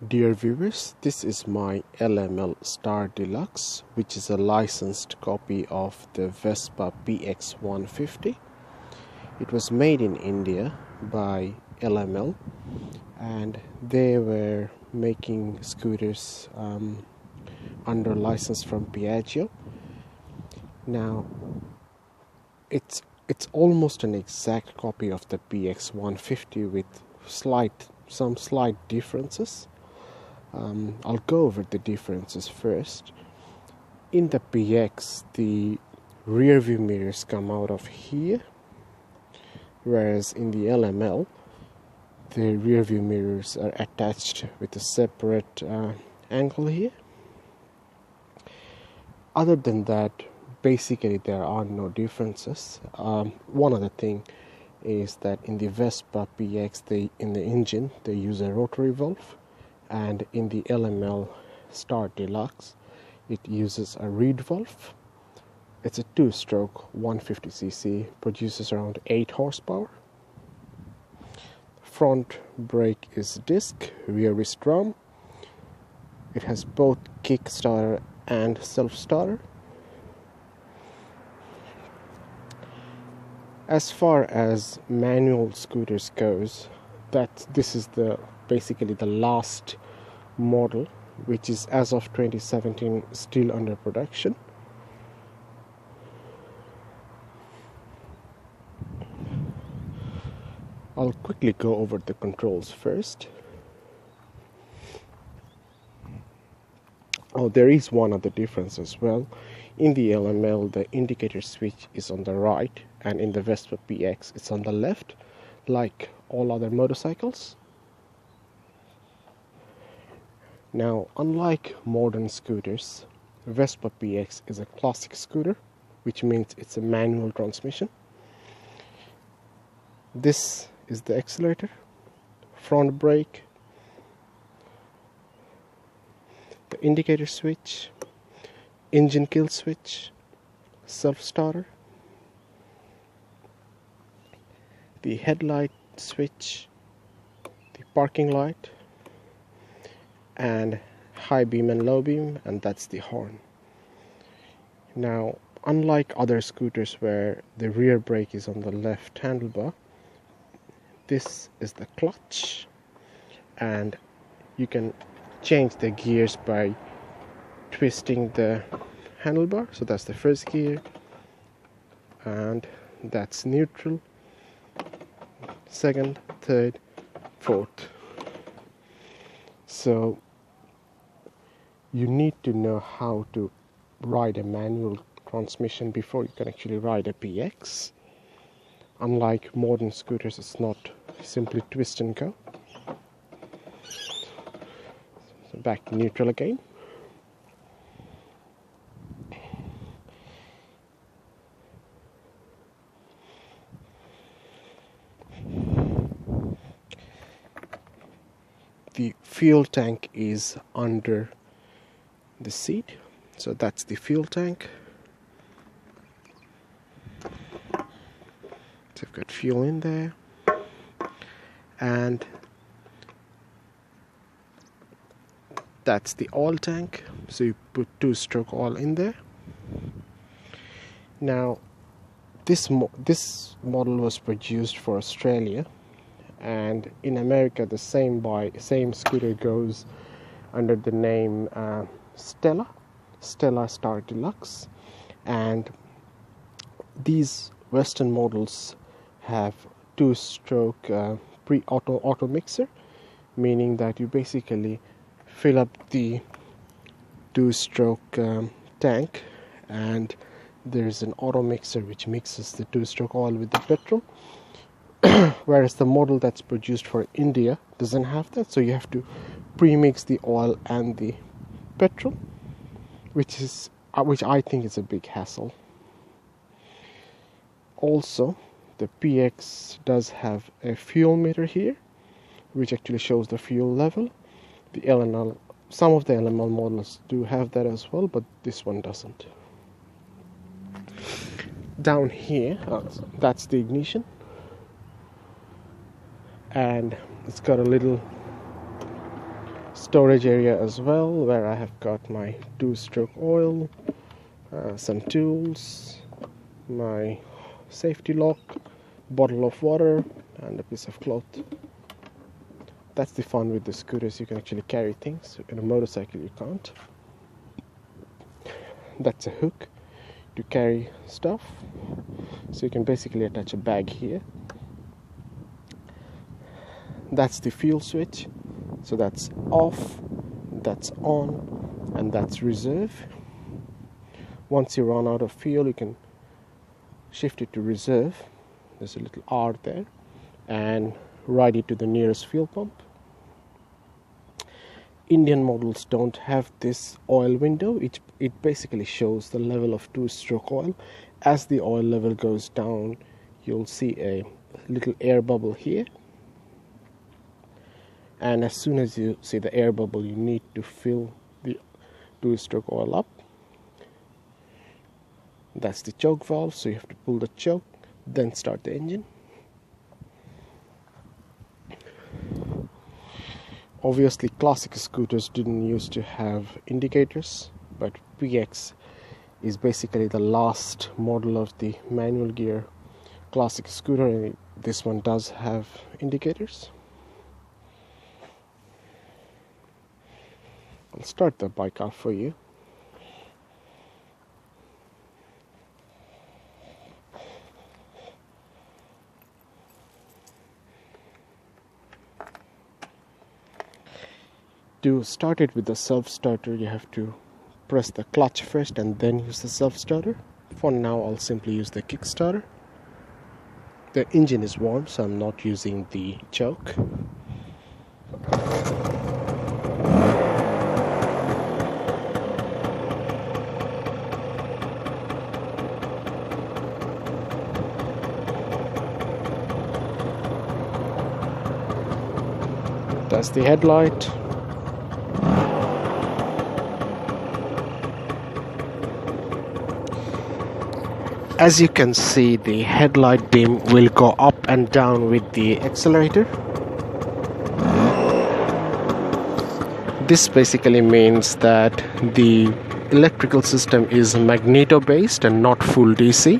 Dear viewers, this is my LML Star Deluxe, which is a licensed copy of the Vespa PX150. It was made in India by LML, and they were making scooters under license from Piaggio. Now, it's almost an exact copy of the PX150 with some slight differences. I'll go over the differences first. In the PX, the rear view mirrors come out of here, whereas in the LML, the rear view mirrors are attached with a separate angle here. Other than that, basically there are no differences. One other thing is that in the Vespa PX, in the engine, they use a rotary valve. And in the LML Star Deluxe, it uses a reed valve. It's a two-stroke 150cc, produces around 8 horsepower. Front brake is disc, rear is drum. It has both kickstarter and self-starter. As far as manual scooters goes, this is basically the last model, which is as of 2017 still under production. I'll quickly go over the controls first. Oh, there is one other difference as well. In the LML, the indicator switch is on the right, and in the Vespa PX, it's on the left, like all other motorcycles. Now, unlike modern scooters, Vespa PX is a classic scooter, which means it's a manual transmission. This is the accelerator, front brake, the indicator switch, engine kill switch, self-starter, the headlight switch, the parking light, and high beam and low beam, and that's the horn. Now, unlike other scooters where the rear brake is on the left handlebar, this is the clutch, and you can change the gears by twisting the handlebar. So that's the first gear, and that's neutral, second, third, fourth. So you need to know how to ride a manual transmission before you can actually ride a PX. Unlike modern scooters, it's not simply twist and go. So back to neutral again. The fuel tank is under the seat, so that's the fuel tank. So I've got fuel in there, and that's the oil tank, so you put two-stroke oil in there. Now, this model was produced for Australia, and in America the same scooter goes under the name Stella Star Deluxe, and these Western models have two-stroke pre-auto mixer, meaning that you basically fill up the two-stroke tank, and there's an auto mixer which mixes the two-stroke oil with the petrol. Whereas the model that's produced for India doesn't have that, so you have to pre-mix the oil and the petrol, which I think is a big hassle. Also, the PX does have a fuel meter here, which actually shows the fuel level. The LML, some of the LML models do have that as well, but this one doesn't. Down here, that's the ignition, and it's got a little storage area as well, where I have got my 2-stroke oil, some tools, my safety lock, bottle of water, and a piece of cloth. That's the fun with the scooters, you can actually carry things. In a motorcycle you can't. That's a hook to carry stuff, so you can basically attach a bag here. That's the fuel switch, so that's off, that's on, and that's reserve. Once you run out of fuel, you can shift it to reserve. There's a little R there, and ride it to the nearest fuel pump. Indian models don't have this oil window. It basically shows the level of 2-stroke oil. As the oil level goes down, you'll see a little air bubble here, and as soon as you see the air bubble, you need to fill the 2-stroke oil up. That's the choke valve, so you have to pull the choke, then start the engine. Obviously, classic scooters didn't used to have indicators, but PX is basically the last model of the manual gear classic scooter, and this one does have indicators. I'll start the bike off for you. To start it with the self-starter, you have to press the clutch first and then use the self-starter. For now, I'll simply use the kickstarter. The engine is warm, so I'm not using the choke. That's the headlight. As you can see, the headlight beam will go up and down with the accelerator. This basically means that the electrical system is magneto-based and not full DC,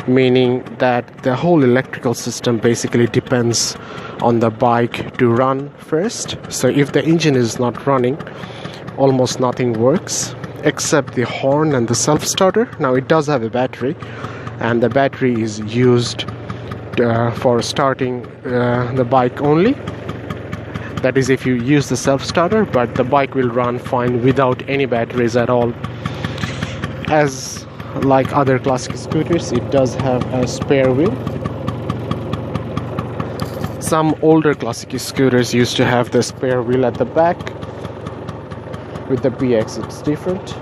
meaning that the whole electrical system basically depends on the bike to run first. So if the engine is not running, almost nothing works except the horn and the self-starter. Now it does have a battery, and the battery is used for starting the bike only. That is if you use the self-starter, but the bike will run fine without any batteries at all. As like other classic scooters, it does have a spare wheel. Some older classic scooters used to have the spare wheel at the back. With the PX it's different.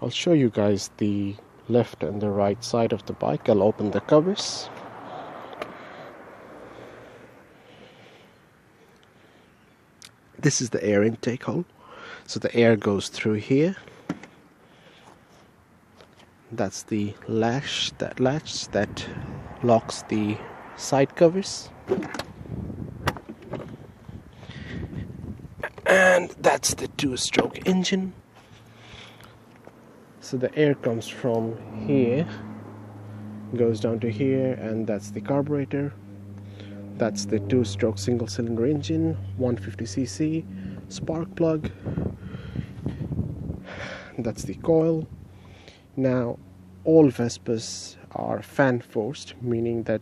I'll show you guys the left and the right side of the bike. I'll open the covers. This is the air intake hole. So the air goes through here. That's the latch that locks the side covers. And that's the 2-stroke engine. So the air comes from here, goes down to here, and that's the carburetor. That's the 2-stroke single-cylinder engine, 150cc, spark plug. That's the coil. Now, all Vespas are fan-forced, meaning that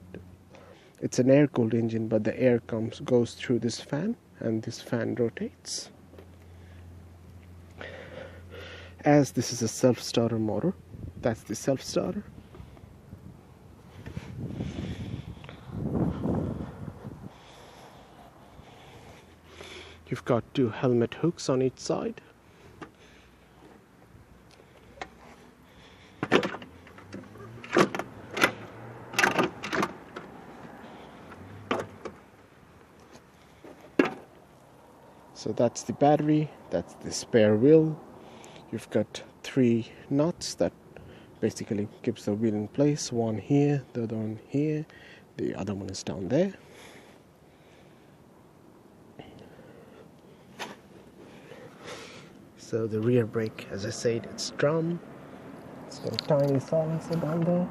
it's an air-cooled engine, but the air goes through this fan, and this fan rotates. As this is a self-starter motor, that's the self-starter. You've got 2 helmet hooks on each side. So that's the battery, that's the spare wheel. You've got 3 nuts that basically keeps the wheel in place. One here, the other one here, the other one is down there. So the rear brake, as I said, it's drum. It's got a tiny silencer down there.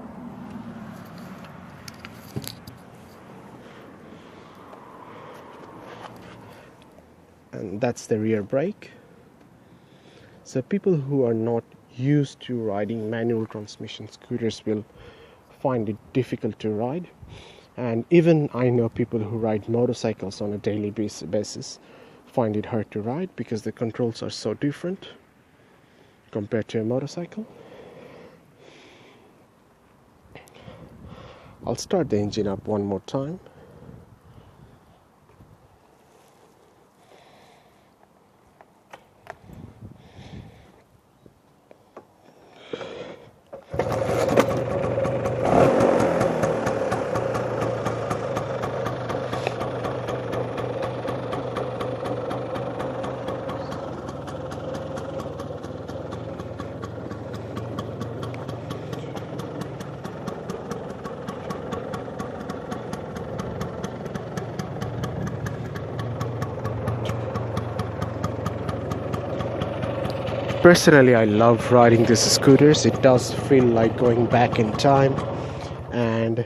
And that's the rear brake. So people who are not used to riding manual transmission scooters will find it difficult to ride. And even I know people who ride motorcycles on a daily basis find it hard to ride because the controls are so different compared to a motorcycle. I'll start the engine up one more time. Personally, I love riding these scooters. It does feel like going back in time, and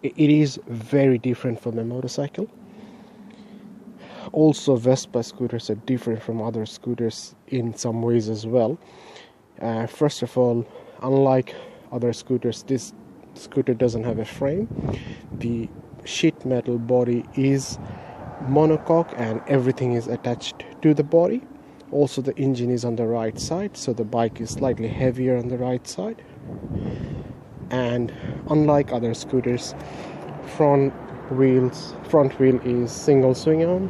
it is very different from a motorcycle. Also, Vespa scooters are different from other scooters in some ways as well. First of all, unlike other scooters, this scooter doesn't have a frame. The sheet metal body is monocoque and everything is attached to the body. Also, the engine is on the right side, so the bike is slightly heavier on the right side. And unlike other scooters, front wheel is single swing arm,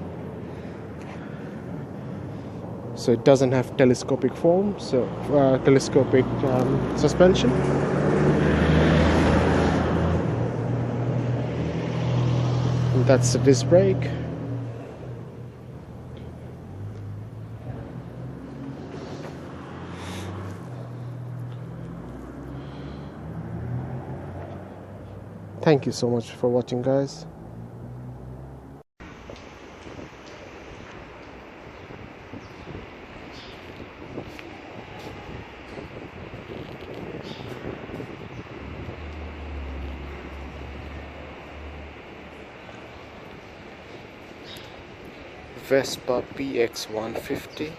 so it doesn't have telescopic form, so telescopic suspension. And that's the disc brake. Thank you so much for watching, guys. Vespa PX150.